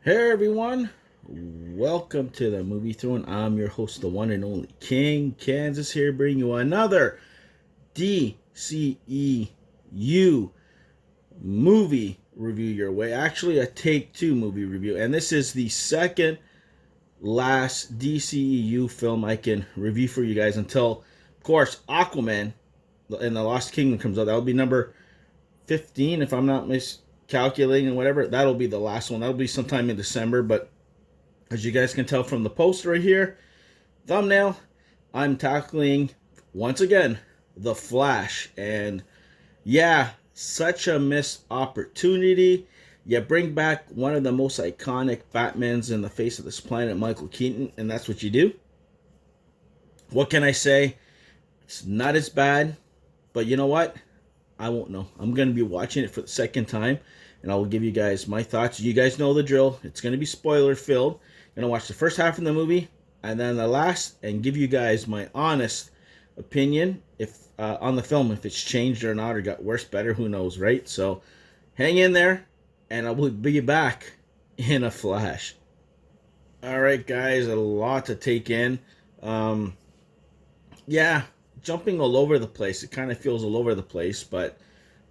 Hey everyone, welcome to the Movie Throne. I'm your host, the one and only King Kansas, here bringing you another DCEU movie review your way. Actually, a Take Two movie review, and this is the second last DCEU film I can review for you guys until, of course, Aquaman and the Lost Kingdom comes out. That'll be number 15, if I'm not miscalculating, whatever. That'll be the last one. That'll be sometime in December, but as you guys can tell from the poster right here, thumbnail, I'm tackling, once again, The Flash. And yeah, such a missed opportunity. You bring back one of the most iconic Batmans in the face of this planet, Michael Keaton, and that's what you do. What can I say? It's not as bad, but you know what? I won't know. I'm going to be watching it for the second time, and I will give you guys my thoughts. You guys know the drill. It's going to be spoiler filled. I'm going to watch the first half of the movie, and then the last, and give you guys my honest opinion if on the film, if it's changed or not, or got worse, better, who knows, right? So hang in there, and I will be back in a flash. All right, guys, a lot to take in. Yeah, jumping all over the place. It kind of feels all over the place, but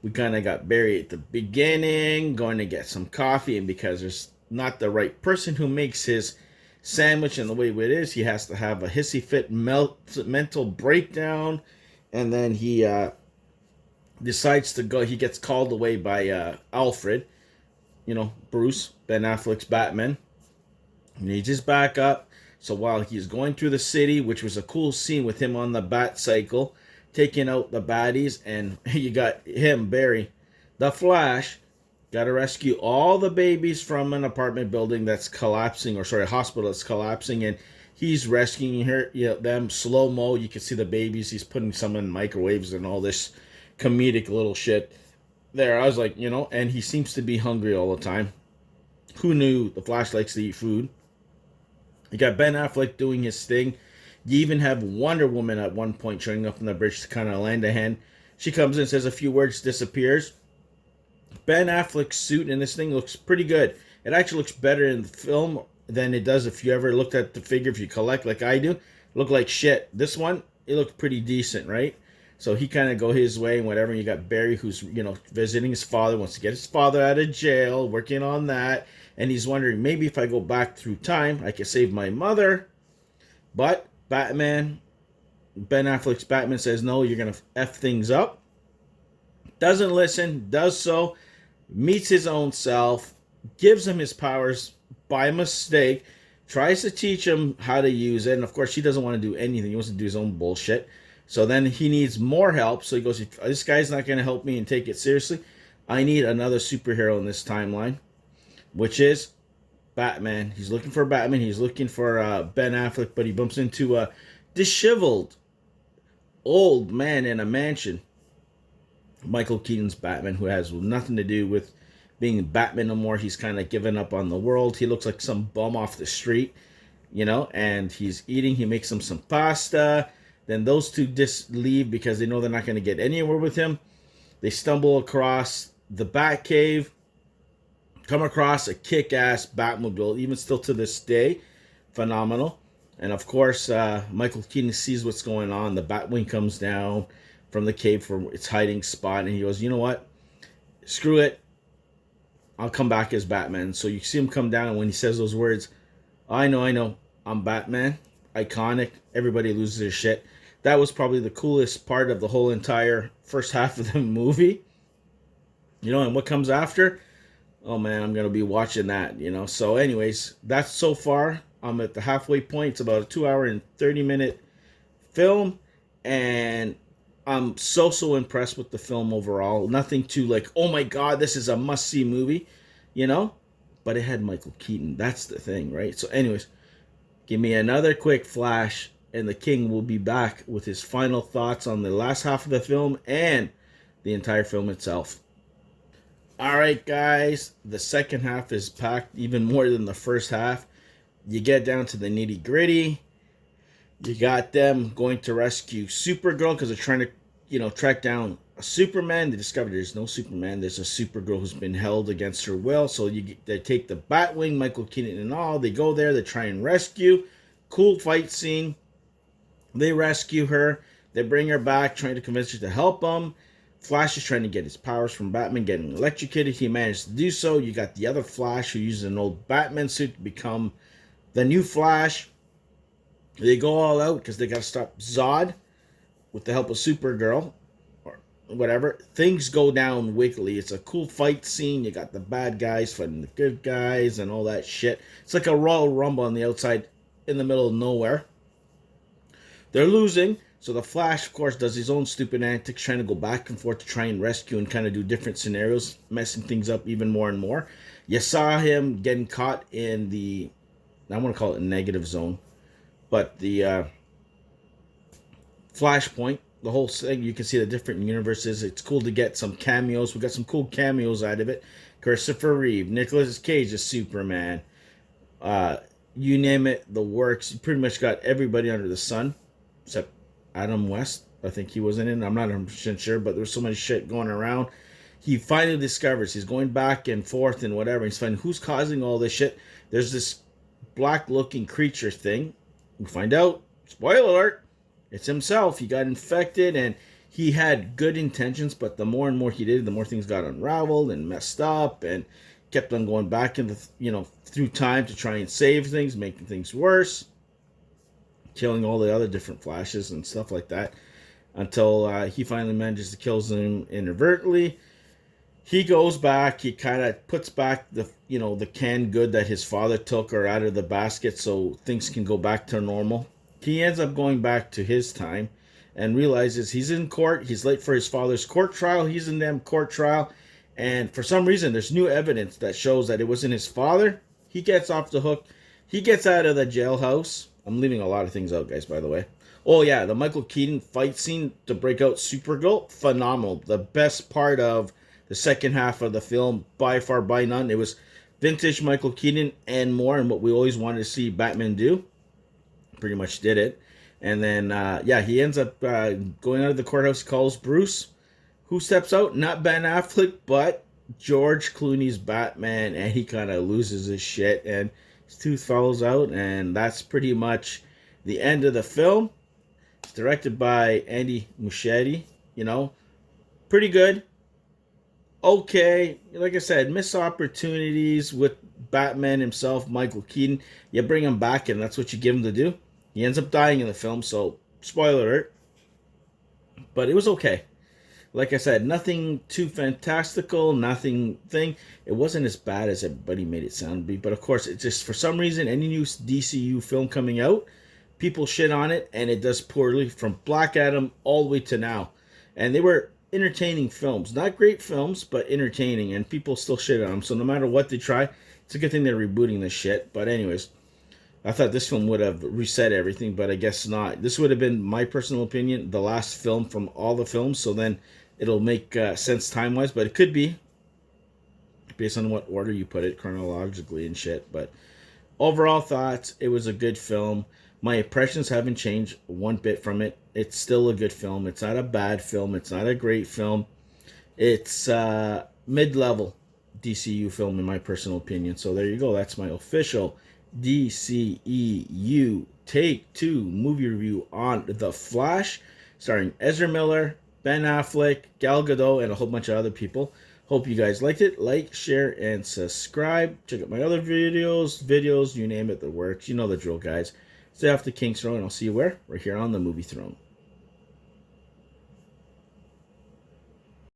we kind of got buried at the beginning, going to get some coffee, and because there's not the right person who makes his sandwich and the way it is, he has to have a hissy fit mental breakdown, and then he decides to go. He gets called away by Alfred, Bruce, Ben Affleck's Batman. He needs his backup. So while he's going through the city, which was a cool scene with him on the bat cycle, taking out the baddies, and you got him, Barry, the Flash, got to rescue all the babies from an apartment building that's collapsing, a hospital that's collapsing, and he's rescuing them slow-mo. You can see the babies. He's putting some in microwaves and all this comedic little shit there. I was like, and he seems to be hungry all the time. Who knew the Flash likes to eat food? You got Ben Affleck doing his thing. You even have Wonder Woman at one point showing up on the bridge to kind of lend a hand. She comes in, says a few words, disappears. Ben Affleck's suit in this thing looks pretty good. It actually looks better in the film than it does if you ever looked at the figure, if you collect like I do. It looked like shit. This one, it looked pretty decent, right? So he kind of go his way and whatever. You got Barry who's, visiting his father, wants to get his father out of jail, working on that. And he's wondering, maybe if I go back through time, I can save my mother. But Ben Affleck's Batman says, no, you're going to F things up. Doesn't listen, does so, meets his own self, gives him his powers by mistake, tries to teach him how to use it. And of course, he doesn't want to do anything. He wants to do his own bullshit. So then he needs more help. So he goes, if this guy's not going to help me and take it seriously, I need another superhero in this timeline, which is Batman. He's looking for Batman. He's looking for Ben Affleck, but he bumps into a disheveled old man in a mansion. Michael Keaton's Batman, who has nothing to do with being Batman no more. He's kind of given up on the world. He looks like some bum off the street, and he's eating. He makes him some pasta. Then those two just leave because they know they're not going to get anywhere with him. They stumble across the Batcave, come across a kick-ass Batmobile, even still to this day, phenomenal. And of course, Michael Keaton sees what's going on. The Batwing comes down from the cave from its hiding spot, and he goes, you know what? Screw it. I'll come back as Batman. So you see him come down, and when he says those words, I know, I'm Batman. Iconic. Everybody loses their shit. That was probably the coolest part of the whole entire first half of the movie. And what comes after? Oh man, I'm going to be watching that, So anyways, that's so far. I'm at the halfway point. It's about a 2-hour and 30-minute film. And I'm so impressed with the film overall. Nothing too like, oh my God, this is a must-see movie, But it had Michael Keaton. That's the thing, right? So anyways, give me another quick flash, and the King will be back with his final thoughts on the last half of the film and the entire film itself. Alright, guys, the second half is packed even more than the first half. You get down to the nitty gritty. You got them going to rescue Supergirl because they're trying to, track down a Superman. They discover there's no Superman. There's a Supergirl who's been held against her will. So they take the Batwing, Michael Keaton and all. They go there. They try and rescue. Cool fight scene. They rescue her. They bring her back, trying to convince her to help them. Flash is trying to get his powers from Batman, getting electrocuted. He managed to do so. You got the other Flash who uses an old Batman suit to become the new Flash. They go all out because they got to stop Zod with the help of Supergirl or whatever. Things go down wiggly. It's a cool fight scene. You got the bad guys fighting the good guys and all that shit. It's like a Royal Rumble on the outside in the middle of nowhere. They're losing. So the Flash, of course, does his own stupid antics, trying to go back and forth to try and rescue and kind of do different scenarios, messing things up even more and more. You saw him getting caught in the, I want to call it a negative zone, but the Flashpoint, the whole thing, you can see the different universes. It's cool to get some cameos. We got some cool cameos out of it. Christopher Reeve, Nicolas Cage as Superman. You name it, the works. You pretty much got everybody under the sun, except Adam West. I think he was in it. I'm not 100% sure, but there's so much shit going around. He finally discovers, he's going back and forth and whatever. He's finding who's causing all this shit. There's this black-looking creature thing. We find out, spoiler alert, it's himself. He got infected and he had good intentions, but the more and more he did, the more things got unraveled and messed up and kept on going back in the, through time to try and save things, making things worse, killing all the other different Flashes and stuff like that, until he finally manages to kill them inadvertently. He goes back. He kind of puts back the canned good that his father took or out of the basket, so things can go back to normal. He ends up going back to his time and realizes he's in court. He's late for his father's court trial. He's in them court trial. And for some reason, there's new evidence that shows that it wasn't his father. He gets off the hook. He gets out of the jailhouse. I'm leaving a lot of things out, guys, by the way. Oh, yeah, the Michael Keaton fight scene to break out Supergirl, phenomenal. The best part of the second half of the film, by far, by none. It was vintage Michael Keaton and more, and what we always wanted to see Batman do. Pretty much did it. And then, he ends up going out of the courthouse, calls Bruce. Who steps out? Not Ben Affleck, but George Clooney's Batman, and he kind of loses his shit, and his tooth falls out, and that's pretty much the end of the film. It's directed by Andy Muschetti, pretty good. Okay, like I said, missed opportunities with Batman himself, Michael Keaton. You bring him back, and that's what you give him to do. He ends up dying in the film, so spoiler alert. But it was okay. Like I said, nothing too fantastical, nothing thing. It wasn't as bad as everybody made it sound to be. But of course, it's just for some reason, any new DCEU film coming out, people shit on it, and it does poorly from Black Adam all the way to now. And they were entertaining films. Not great films, but entertaining. And people still shit on them. So no matter what they try, it's a good thing they're rebooting this shit. But anyways, I thought this film would have reset everything, but I guess not. This would have been, my personal opinion, the last film from all the films. So then it'll make sense time-wise, but it could be based on what order you put it chronologically and shit. But overall thoughts, it was a good film. My impressions haven't changed one bit from it. It's still a good film. It's not a bad film. It's not a great film. It's mid-level DCU film in my personal opinion. So there you go. That's my official DCEU Take 2 movie review on The Flash, starring Ezra Miller, Ben Affleck, Gal Gadot, and a whole bunch of other people. Hope you guys liked it. Like, share, and subscribe. Check out my other videos, you name it, the works. You know the drill, guys. Stay off the King's Throne, and I'll see you where? Right here on the Movie Throne.